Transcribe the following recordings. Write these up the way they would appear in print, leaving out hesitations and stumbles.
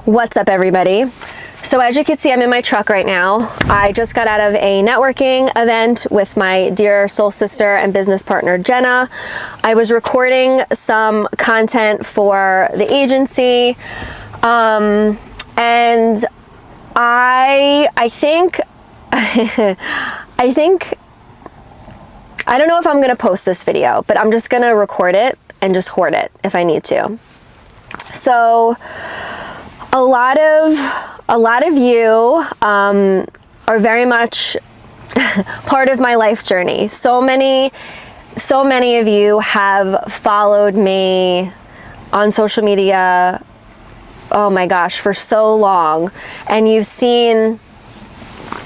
What's up, everybody? So as you can see, I'm in my truck right now. I just got out of a networking event with my dear soul sister and business partner, Jenna. I was recording some content for the agency. And I think, I don't know if I'm gonna post this video, but I'm just gonna record it and just hoard it if I need to. So a lot of you are very much part of my life journey. So many of you have followed me on social media, oh my gosh, for so long, and you've seen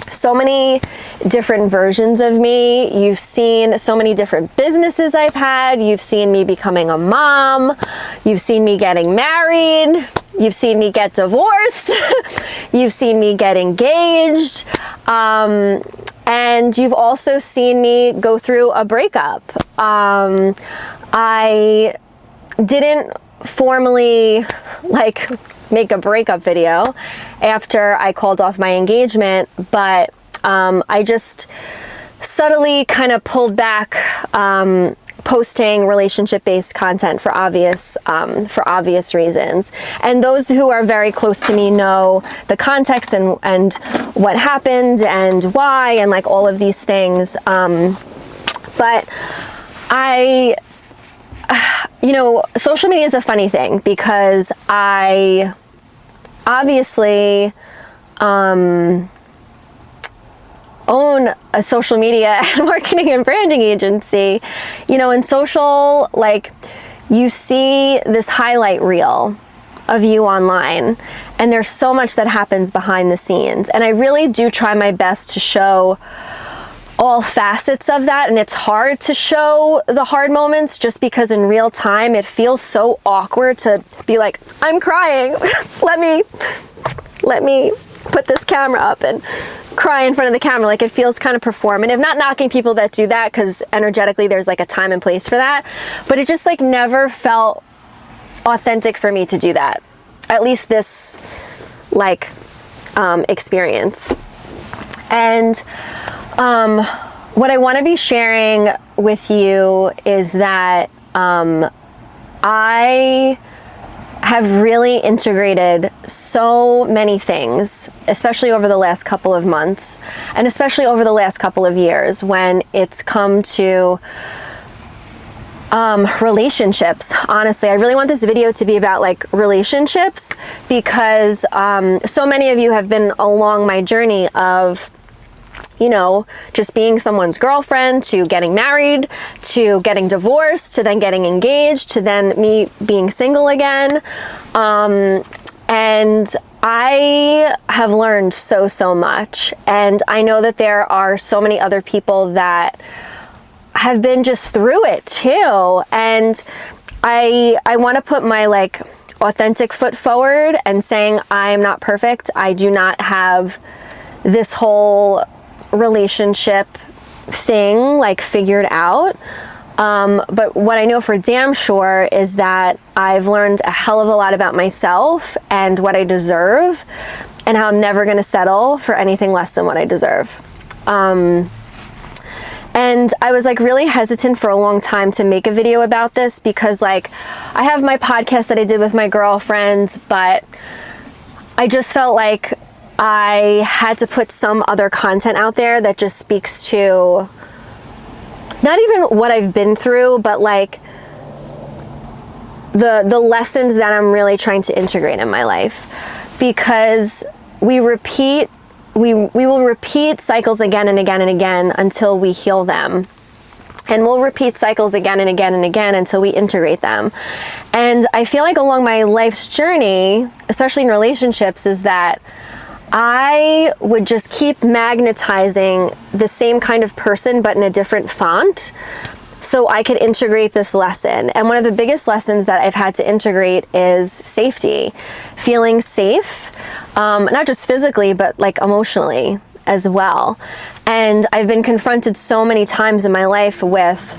so many different versions of me. You've seen so many different businesses I've had. You've seen me becoming a mom. You've seen me getting married. You've seen me get divorced. You've seen me get engaged. And you've also seen me go through a breakup. I didn't formally make a breakup video after I called off my engagement, but I just subtly kind of pulled back posting relationship-based content for obvious reasons. And those who are very close to me know the context and what happened and why and like all of these things. But social media is a funny thing because I obviously own a social media and marketing and branding agency. In social, you see this highlight reel of you online, and there's so much that happens behind the scenes. And I really do try my best to show all facets of that, and it's hard to show the hard moments just because in real time it feels so awkward to be like, I'm crying, let me put this camera up and cry in front of the camera. It feels kind of performative. Not knocking people that do that, because energetically there's a time and place for that, but it just never felt authentic for me to do that, at least this experience. And what I want to be sharing with you is that I have really integrated so many things, especially over the last couple of months, and especially over the last couple of years when it's come to relationships. Honestly, I really want this video to be about relationships, because so many of you have been along my journey of just being someone's girlfriend, to getting married, to getting divorced, to then getting engaged, to then me being single again. And I have learned so much. And I know that there are so many other people that have been just through it too. And I want to put my authentic foot forward and saying I am not perfect. I do not have this whole relationship thing figured out, but what I know for damn sure is that I've learned a hell of a lot about myself and what I deserve, and how I'm never going to settle for anything less than what I deserve. And I was really hesitant for a long time to make a video about this, because I have my podcast that I did with my girlfriends, but I just felt like I had to put some other content out there that just speaks to not even what I've been through, but the lessons that I'm really trying to integrate in my life, because we will repeat cycles again and again and again until we heal them. And we'll repeat cycles again and again and again until we integrate them. And I feel along my life's journey, especially in relationships, is that I would just keep magnetizing the same kind of person but in a different font so I could integrate this lesson. And one of the biggest lessons that I've had to integrate is safety. Feeling safe, not just physically but emotionally as well. And I've been confronted so many times in my life with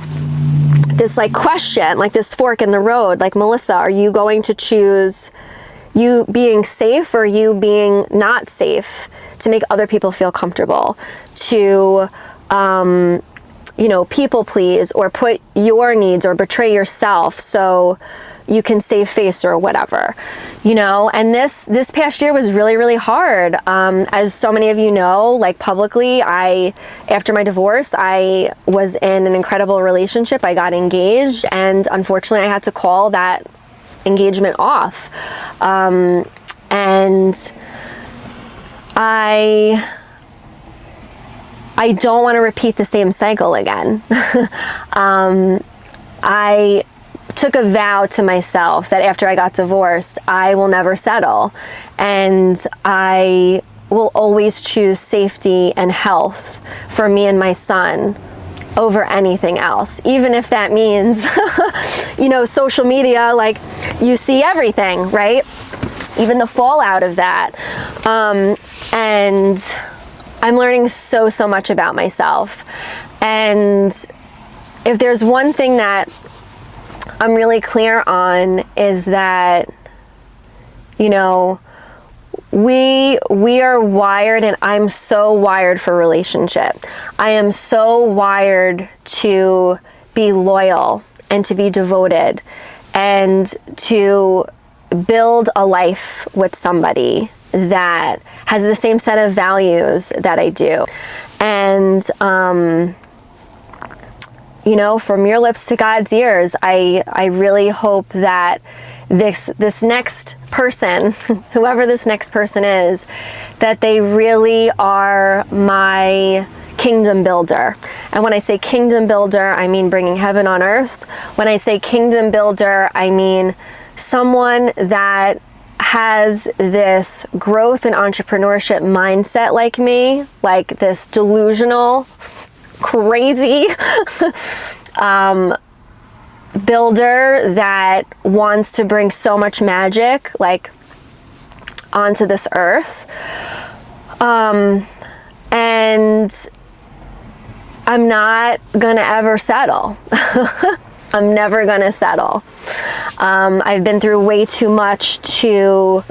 this question, this fork in the road, Melissa, are you going to choose you being safe or you being not safe to make other people feel comfortable, to, people please or put your needs or betray yourself so you can save face or whatever, and this past year was really, really hard. As so many of you know, like publicly, after my divorce, I was in an incredible relationship. I got engaged, and unfortunately I had to call that engagement off. And I don't want to repeat the same cycle again. I took a vow to myself that after I got divorced, I will never settle, and I will always choose safety and health for me and my son over anything else, even if that means, social media, like you see everything, right? Even the fallout of that. And I'm learning so much about myself. And if there's one thing that I'm really clear on is that, we are wired, and I'm so wired for relationship. I am so wired to be loyal and to be devoted and to build a life with somebody that has the same set of values that I do. And, from your lips to God's ears, I really hope that this next person, whoever this next person is, that they really are my kingdom builder. And when I say kingdom builder, I mean bringing heaven on earth. When I say kingdom builder, I mean someone that has this growth and entrepreneurship mindset like me, like this delusional, crazy builder that wants to bring so much magic like onto this earth. And I'm not gonna ever settle. I'm never gonna settle. I've been through way too much to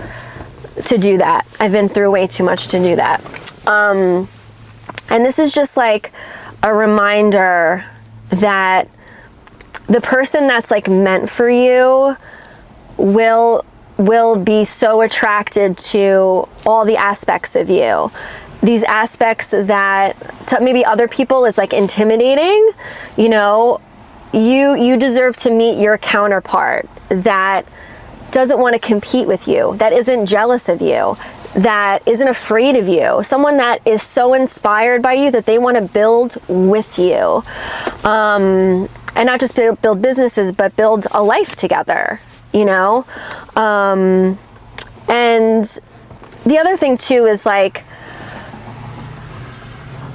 do that. I've been through way too much to do that. And this is just like a reminder that the person that's like meant for you will be so attracted to all the aspects of you. These aspects that to maybe other people is like intimidating, you deserve to meet your counterpart that doesn't want to compete with you, that isn't jealous of you, that isn't afraid of you, someone that is so inspired by you that they want to build with you. And not just build businesses, but build a life together, And the other thing too is like,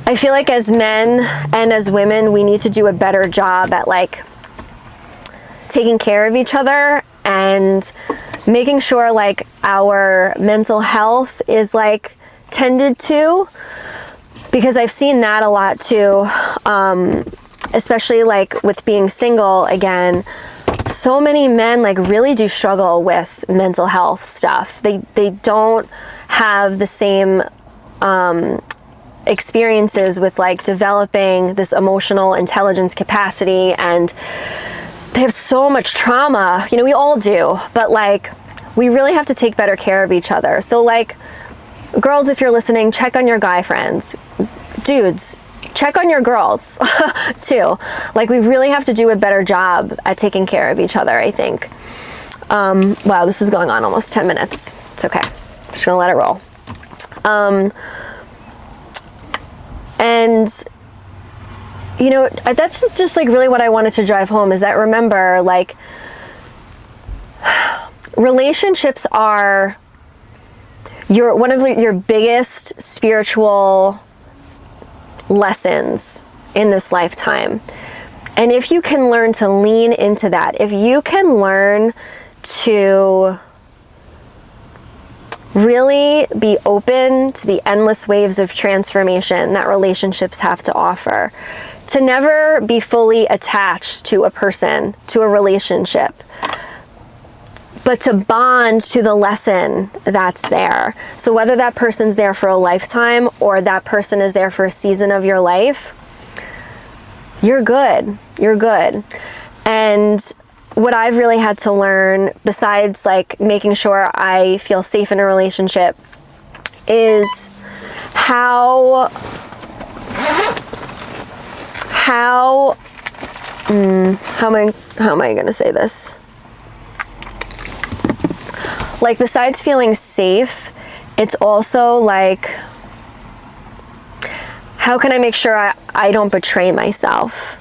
I feel like as men and as women, we need to do a better job at like taking care of each other and making sure like our mental health is like tended to, because I've seen that a lot too, especially like with being single again. So many men like really do struggle with mental health stuff. They don't have the same experiences with like developing this emotional intelligence capacity, and they have so much trauma. We all do, but like we really have to take better care of each other. So like girls, if you're listening, check on your guy friends. Dudes, check on your girls too. Like we really have to do a better job at taking care of each other, I think. Wow, this is going on almost 10 minutes. It's okay. I'm just gonna let it roll. And that's just like really what I wanted to drive home, is that remember, like, relationships are one of your biggest spiritual lessons in this lifetime. And if you can learn to lean into that, if you can learn to really be open to the endless waves of transformation that relationships have to offer, to never be fully attached to a person, to a relationship, but to bond to the lesson that's there. So whether that person's there for a lifetime or that person is there for a season of your life, you're good. You're good. And what I've really had to learn, besides like making sure I feel safe in a relationship, is how am I gonna say this? Like, besides feeling safe, it's also like, how can I make sure I don't betray myself?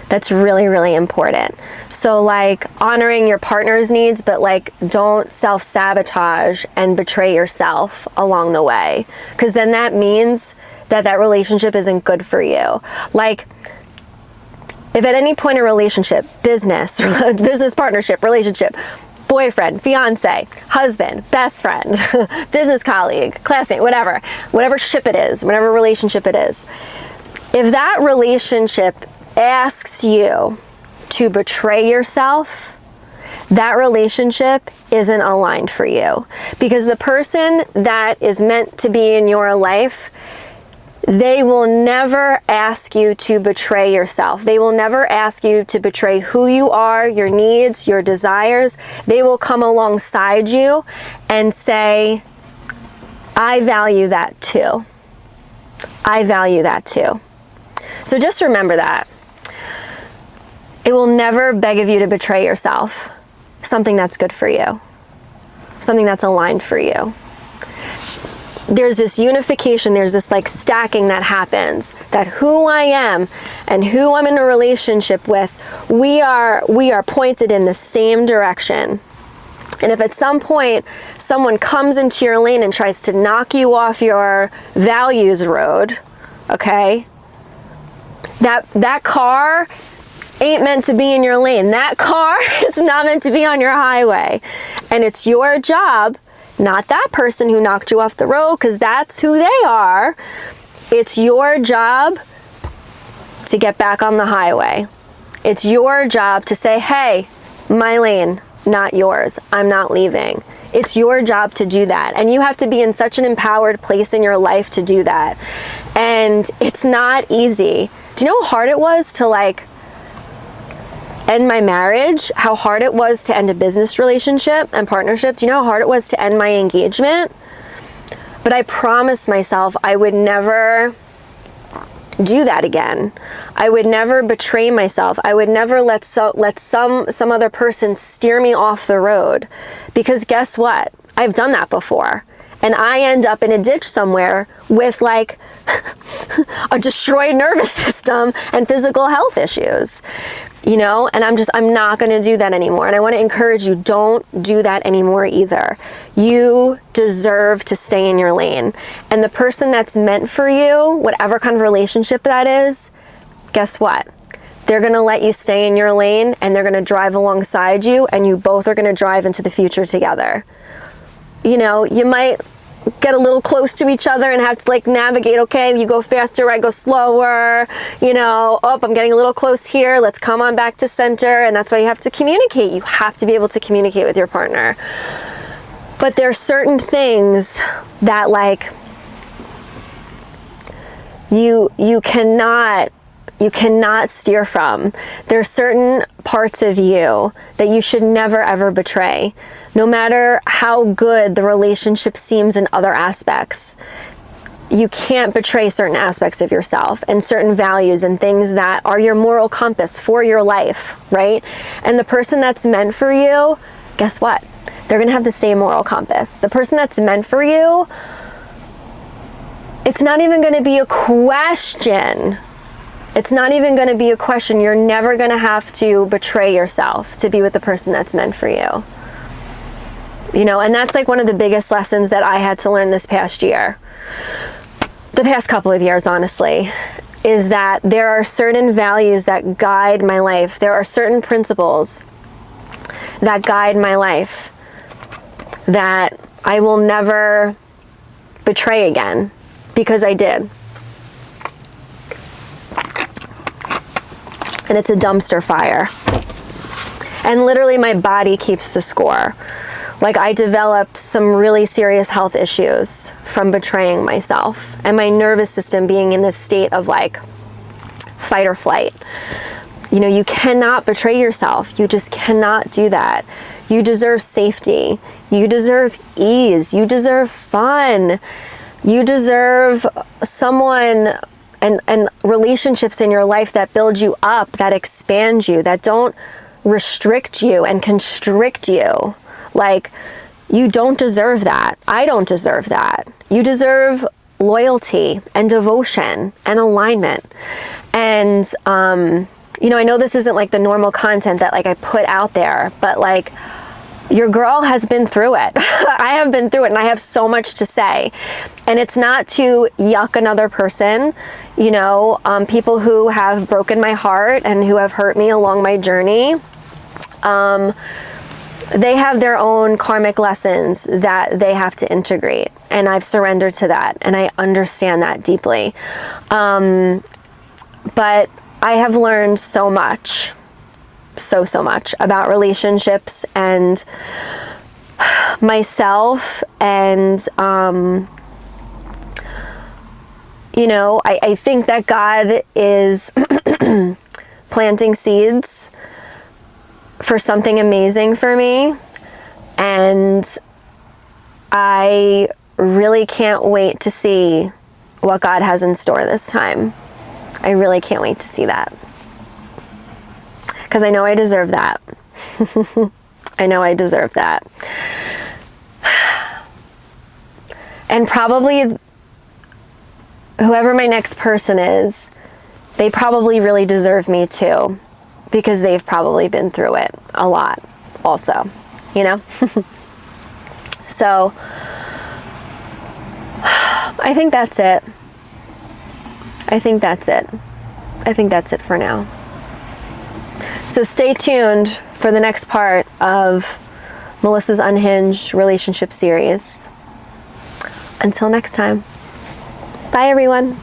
That's really, really important. So like honoring your partner's needs, but like don't self-sabotage and betray yourself along the way. Because then that means that that relationship isn't good for you. Like, if at any point in a relationship, business partnership, relationship, boyfriend, fiance, husband, best friend, business colleague, classmate, whatever ship it is, whatever relationship it is, if that relationship asks you to betray yourself, that relationship isn't aligned for you. Because the person that is meant to be in your life, they will never ask you to betray yourself. They will never ask you to betray who you are, your needs, your desires. They will come alongside you and say, I value that too. I value that too. So just remember that. It will never beg of you to betray yourself. Something that's good for you. Something that's aligned for you. There's this unification, there's this like stacking that happens, that who I am and who I'm in a relationship with, we are pointed in the same direction. And if at some point someone comes into your lane and tries to knock you off your values road, okay, that car ain't meant to be in your lane. That car is not meant to be on your highway. And it's your job, not that person who knocked you off the road, because that's who they are. It's your job to get back on the highway. It's your job to say, hey, my lane, not yours. I'm not leaving. It's your job to do that. And you have to be in such an empowered place in your life to do that. And it's not easy. Do you know how hard it was to like end my marriage? How hard it was to end a business relationship and partnership? Do you know how hard it was to end my engagement? But I promised myself I would never do that again. I would never betray myself. I would never let some other person steer me off the road. Because guess what? I've done that before. And I end up in a ditch somewhere with like a destroyed nervous system and physical health issues, you know, and I'm not going to do that anymore. And I want to encourage you, don't do that anymore either. You deserve to stay in your lane. And the person that's meant for you, whatever kind of relationship that is, guess what? They're going to let you stay in your lane and they're going to drive alongside you, and you both are going to drive into the future together. You know, you might get a little close to each other and have to like navigate, okay, you go faster, I go slower, you know, oh, I'm getting a little close here, let's come on back to center. And that's why you have to communicate. You have to be able to communicate with your partner. But there's certain things that like you cannot steer from. There's certain parts of you that you should never ever betray, no matter how good the relationship seems in other aspects. You can't betray certain aspects of yourself and certain values and things that are your moral compass for your life, right? And the person that's meant for you, guess what? They're gonna have the same moral compass. The person that's meant for you, it's not even gonna be a question. It's not even going to be a question. You're never going to have to betray yourself to be with the person that's meant for you. You know, and that's like one of the biggest lessons that I had to learn this past year. The past couple of years, honestly, is that there are certain values that guide my life. There are certain principles that guide my life that I will never betray again, because I did. And it's a dumpster fire. And literally my body keeps the score. Like, I developed some really serious health issues from betraying myself and my nervous system being in this state of like fight or flight. You know, you cannot betray yourself. You just cannot do that. You deserve safety. You deserve ease. You deserve fun. You deserve someone and relationships in your life that build you up, that expand you, that don't restrict you and constrict you. Like, you don't deserve that. I don't deserve that. You deserve loyalty and devotion and alignment. And, you know, I know this isn't like the normal content that like I put out there, but like, your girl has been through it. I have been through it, and I have so much to say. And it's not to yuck another person, you know, people who have broken my heart and who have hurt me along my journey. They have their own karmic lessons that they have to integrate, and I've surrendered to that, and I understand that deeply. But I have learned so much, so much about relationships and myself, and you know, I think that God is planting seeds for something amazing for me, and I really can't wait to see what God has in store this time. I really can't wait to see that, because I know I deserve that. I know I deserve that. And probably whoever my next person is, they probably really deserve me too, because they've probably been through it a lot also, you know? So I think that's it. I think that's it for now. So stay tuned for the next part of Melissa's Unhinged relationship series. Until next time. Bye, everyone.